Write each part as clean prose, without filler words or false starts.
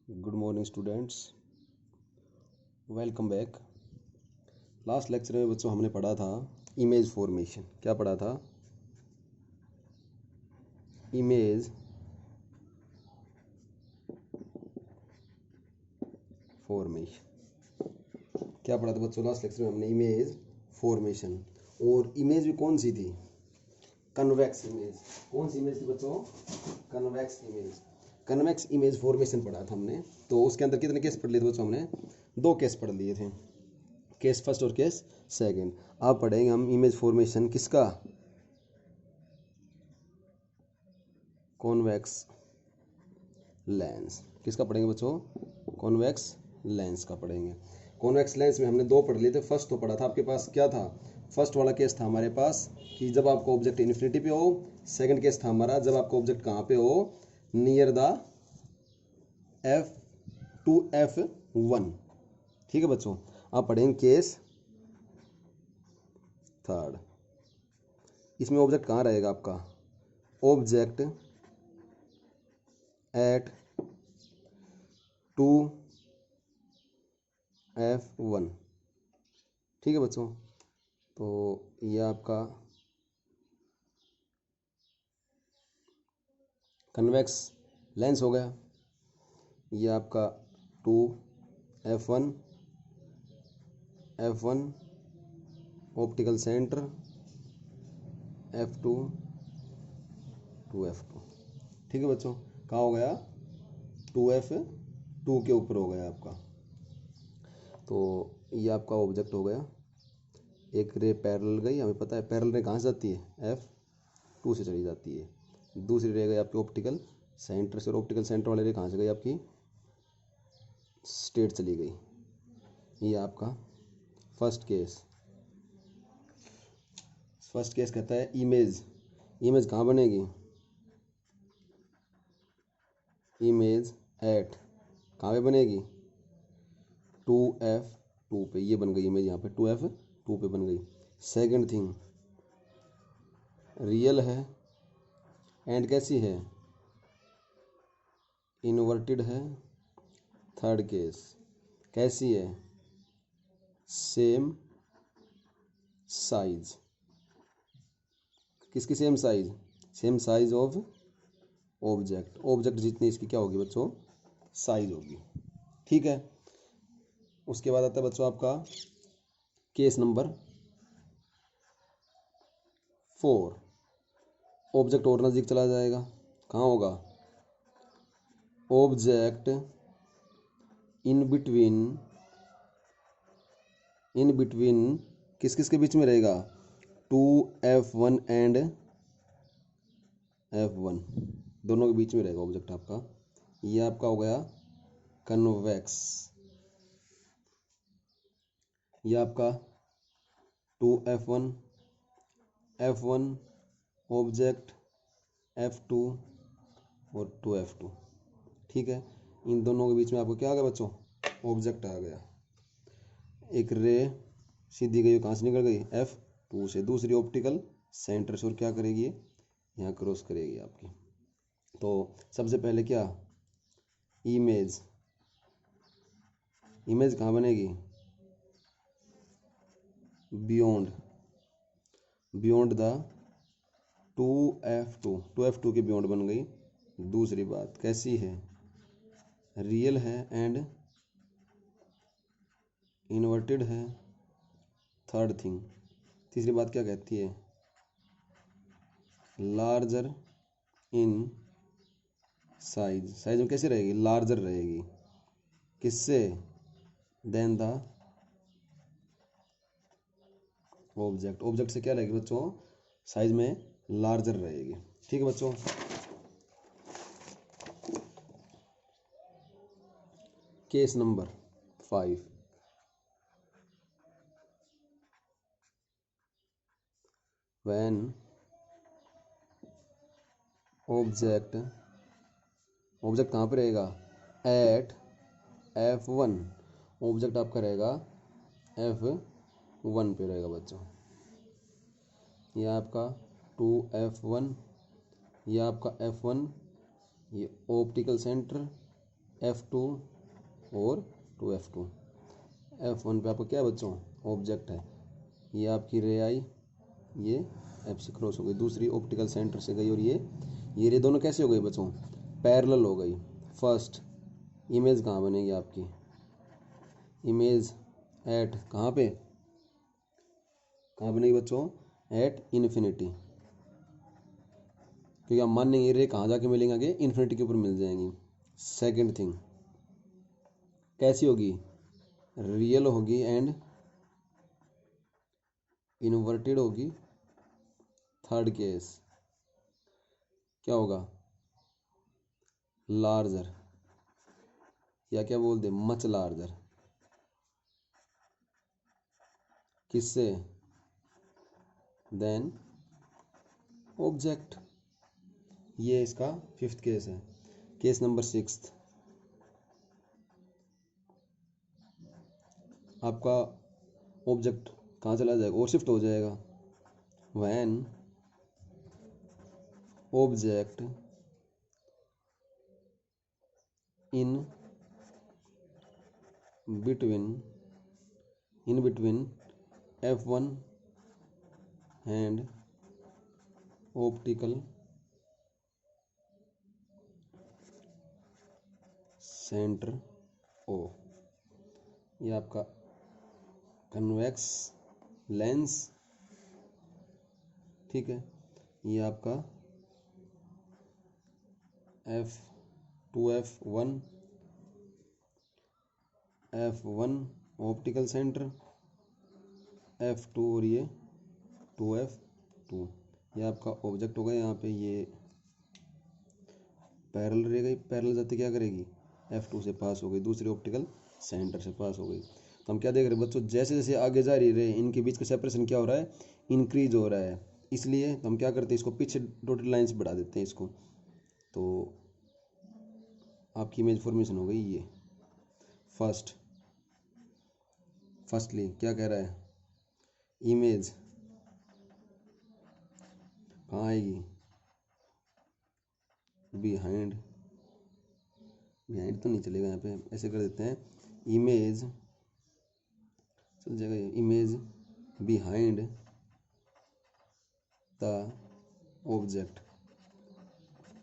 Good morning students, welcome back. Last lecture में बच्चों हमने पढ़ा था इमेज फॉर्मेशन। क्या पढ़ा था? Image formation. क्या पढ़ा था बच्चों लास्ट लेक्चर में हमने? Image formation. और इमेज भी कौन सी थी? Convex image. कौन सी इमेज थी बच्चों? Convex image. Convex image formation पढ़ा था हमने। तो उसके अंदर कितने केस पढ़ लिए थे बच्चों? हमने 2 केस पढ़ लिए थे, केस फर्स्ट और केस सेकंड। अब पढ़ेंगे हम इमेज फॉर्मेशन किसका? Convex lens. किसका पढ़ेंगे बच्चों? कॉन्वेक्स लेंस का पढ़ेंगे। कॉन्वेक्स लेंस में हमने 2 पढ़ लिए थे। फर्स्ट तो पढ़ा था, आपके पास क्या था? फर्स्ट वाला केस था हमारे पास कि जब आपका ऑब्जेक्ट इन्फिनिटी पे हो। सेकंड केस था हमारा जब आपका ऑब्जेक्ट कहाँ पे हो? Near the F2F1। ठीक है बच्चों। आप पढ़ेंगे केस थर्ड। इसमें ऑब्जेक्ट कहाँ रहेगा आपका? Object at 2F1। ठीक है बच्चों। तो ये आपका कन्वेक्स लेंस हो गया। ये आपका 2F1 F1 optical centre F2 2F2। ठीक है बच्चों। कहाँ हो गया? 2F2 के ऊपर हो गया आपका। तो ये आपका ऑब्जेक्ट हो गया। एक रे पैरेलल गई, हमें पता है पैरेलल रे कहाँ से जाती है? F2 से चली जाती है। दूसरी रे गई आपकी ऑप्टिकल सेंटर से, और ऑप्टिकल सेंटर वाली रे कहाँ से गई? आपकी स्ट्रेट चली गई। ये आपका फर्स्ट केस। फर्स्ट केस कहता है इमेज। इमेज कहाँ बनेगी? इमेज एट कहाँ पे बनेगी? 2F2 पे। ये बन गई इमेज यहाँ पे 2F2 पे बन गई। सेकंड थिंग, रियल है एंड कैसी है? इन्वर्टेड है। थर्ड केस कैसी है? Same size. किसकी same size? Same size of object. Object जितनी इसकी क्या होगी बच्चों? साइज होगी। ठीक है। उसके बाद आता है बच्चों आपका केस नंबर 4। ऑब्जेक्ट और नज़दीक चला जाएगा। कहाँ होगा? ऑब्जेक्ट इन बिटवीन किस किस के बीच में रहेगा? 2F1 एंड F1 दोनों के बीच में रहेगा ऑब्जेक्ट आपका। ये आपका हो गया कन्वेक्स। ये आपका 2F1 F1 ऑब्जेक्ट F2 और 2F2। ठीक है। इन दोनों के बीच में आपको क्या आ गया बच्चों? ऑब्जेक्ट आ गया। एक रे सीधी गई, कहाँ से निकल गई? F2 से। दूसरी ऑप्टिकल सेंटर से, और क्या करेगी? यहाँ क्रॉस करेगी आपकी। तो सबसे पहले क्या? इमेज। इमेज कहाँ बनेगी? बियॉन्ड द 2F2 के बियॉन्ड बन गई। दूसरी बात कैसी है? रियल है एंड इन्वर्टेड है। थर्ड थिंग, तीसरी बात क्या कहती है? Larger in size. साइज में कैसे रहेगी? लार्जर रहेगी। किससे? Then the object. ऑब्जेक्ट से क्या रहेगी बच्चों? साइज में लार्जर रहेगी। ठीक है बच्चों। Case number 5। व्हेन ऑब्जेक्ट कहाँ पे रहेगा? Eight F1। ऑब्जेक्ट आपका रहेगा F1 पे रहेगा बच्चों। ये आपका 2F1, ये आपका F1, ये ऑप्टिकल सेंटर F2 और 2F2। F1 पे आपका क्या है बच्चों, ऑब्जेक्ट है, ये आपकी रे आई, ये एफ से क्रॉस हो गई, दूसरी ऑप्टिकल सेंटर से गई, और ये रे दोनों कैसे हो गई बच्चों, पैरेलल हो गई। फर्स्ट इमेज कहाँ बनेगी आपकी, इमेज एट कहाँ पे, कहाँ बनेगी बच्चों, एट इन्फिनिटी, क्योंकि आप मानेंगे रे कहाँ जाके मिलेंगे, आगे इन्फिनिटी के ऊपर मिल जाएंगी। सेकंड थिंग कैसी होगी, रियल होगी एंड इन्वर्टेड होगी। थर्ड केस क्या होगा, लार्जर, या क्या बोलते मच लार्जर, किससे, देन ऑब्जेक्ट। ये इसका फिफ्थ केस है। केस नंबर सिक्स्थ, आपका ऑब्जेक्ट कहाँ चला जाएगा, और शिफ्ट हो जाएगा। When object in between F1 and optical centre O, ये आपका कन्वेक्स लेंस, ठीक है, ये आपका F2F1 F1 optical centre, F2 और ये 2F2, ये आपका ऑब्जेक्ट होगा। यहाँ पे ये पैरेलल रह गई, पैरेलल जाती क्या करेगी, F2 से पास हो गई, दूसरी ऑप्टिकल सेंटर से पास हो गई। तो हम क्या देख रहे हैं बच्चों, जैसे जैसे आगे जा रही है इनके बीच का सेपरेशन क्या हो रहा है, इंक्रीज हो रहा है। इसलिए हम क्या करते हैं, इसको पीछे डॉटेड लाइंस बढ़ा देते हैं इसको, तो आपकी इमेज फॉर्मेशन हो गई ये। फर्स्टली क्या कह रहा है, इमेज कहाँ आएगी, बिहाइंड तो नहीं चलेगा, यहाँ पे ऐसे कर देते हैं, इमेज चल जाएगा, image behind the object,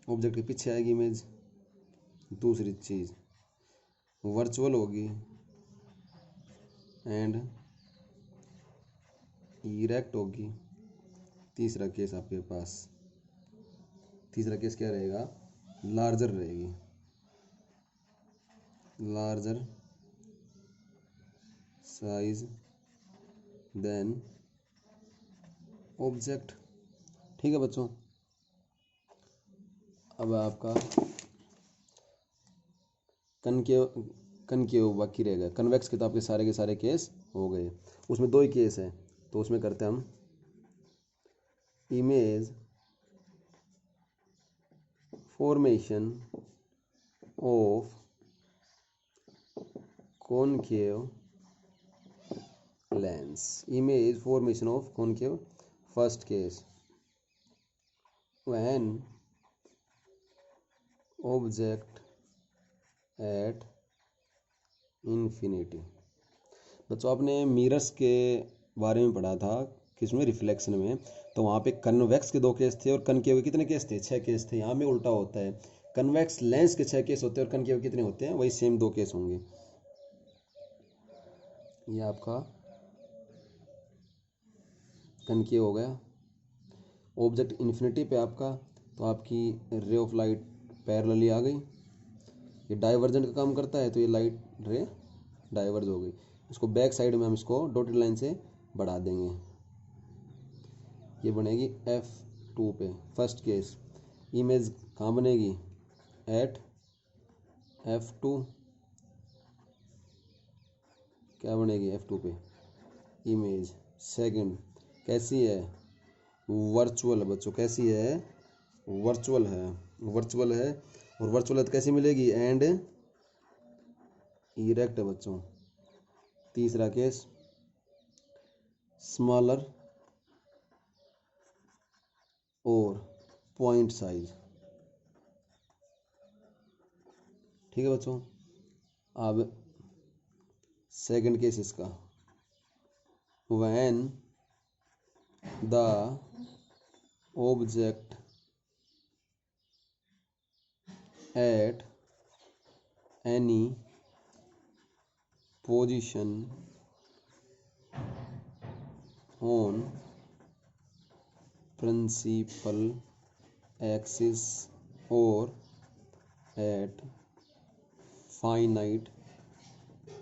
object के पीछे आएगी इमेज। दूसरी चीज़ वर्चुअल होगी एंड इरेक्ट होगी। तीसरा केस आपके पास, तीसरा केस क्या रहेगा, लार्जर रहेगी, लार्जर साइज देन ऑब्जेक्ट। ठीक है बच्चों, अब आपका कनकेव कनकेव बाकी रह गया। कन्वेक्स के तो आपके सारे केस हो गए, उसमें दो ही केस हैं, तो उसमें करते हैं हम image formation of concave lens, image formation of concave. First case when object at infinity. बच्चों आपने मिरर्स के बारे में पढ़ा था, किसमें, रिफ्लेक्शन में, तो वहाँ पे कन्वेक्स के दो केस थे और कनकेव के कितने केस थे, 6 केस थे। यहाँ में उल्टा होता है, कन्वेक्स लेंस के 6 केस होते हैं और कनकेव कितने होते हैं, वही सेम 2 केस होंगे। ये आपका कनकेव हो गया। ऑब्जेक्ट इन्फिनिटी पे आपका, तो आपकी रे ऑफ लाइट पैरेलली आ गई, ये डाइवर्जेंट का काम करता है, तो ये लाइट रे डाइवर्ज हो गई। इसको बैक साइड में हम इसको डॉटेड लाइन से बढ़ा देंगे, ये बनेगी F2 पे। फर्स्ट केस इमेज कहाँ बनेगी, एट F2, क्या बनेगी F2 पे इमेज। सेकंड कैसी है, वर्चुअल बच्चों, कैसी है, वर्चुअल है, वर्चुअल है, और वर्चुअल है तो कैसी मिलेगी, एंड इरेक्ट है बच्चों। तीसरा केस स्मॉलर और पॉइंट साइज, ठीक है बच्चों। अब सेकंड केस इसका, when the object at any position on principal axis और एट फाइनाइट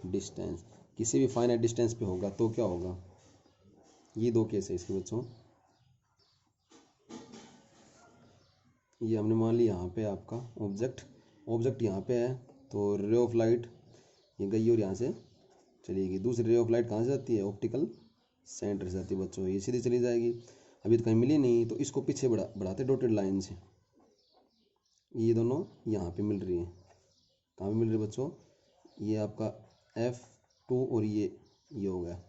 डिस्टेंस, किसी भी फाइनाइट डिस्टेंस पे होगा तो क्या होगा। ये दो केस है इसके बच्चों। ये हमने मान लिया यहाँ पे आपका ऑब्जेक्ट यहाँ पे है, तो रे ऑफ लाइट ये गई और यहाँ से चली गई। दूसरी रे ऑफ लाइट कहाँ से जाती है, ऑप्टिकल सेंटर से जाती है बच्चों, ये सीधी चली जाएगी। अभी तो कहीं मिली नहीं, तो इसको पीछे बढ़ाते डॉटेड लाइन से। ये दोनों यहाँ पे मिल रही है, कहाँ पे मिल रही है बच्चों, ये आपका F2 और ये हो गया।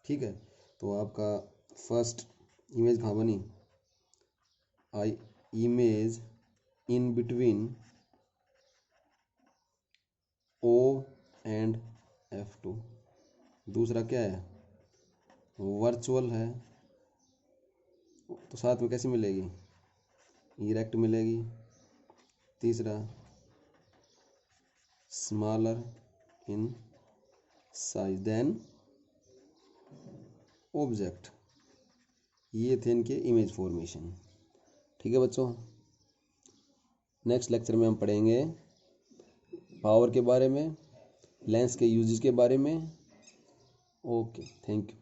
ठीक है, तो आपका फर्स्ट इमेज कहाँ बनी, I image in between O and F2। दूसरा क्या है, वर्चुअल है, तो साथ में कैसी मिलेगी, इरेक्ट मिलेगी। तीसरा smaller in size than object. ये थे इनके इमेज फॉर्मेशन। ठीक है बच्चों, नेक्स्ट लेक्चर में हम पढ़ेंगे पावर के बारे में, लेंस के यूजेस के बारे में। Okay, thank you.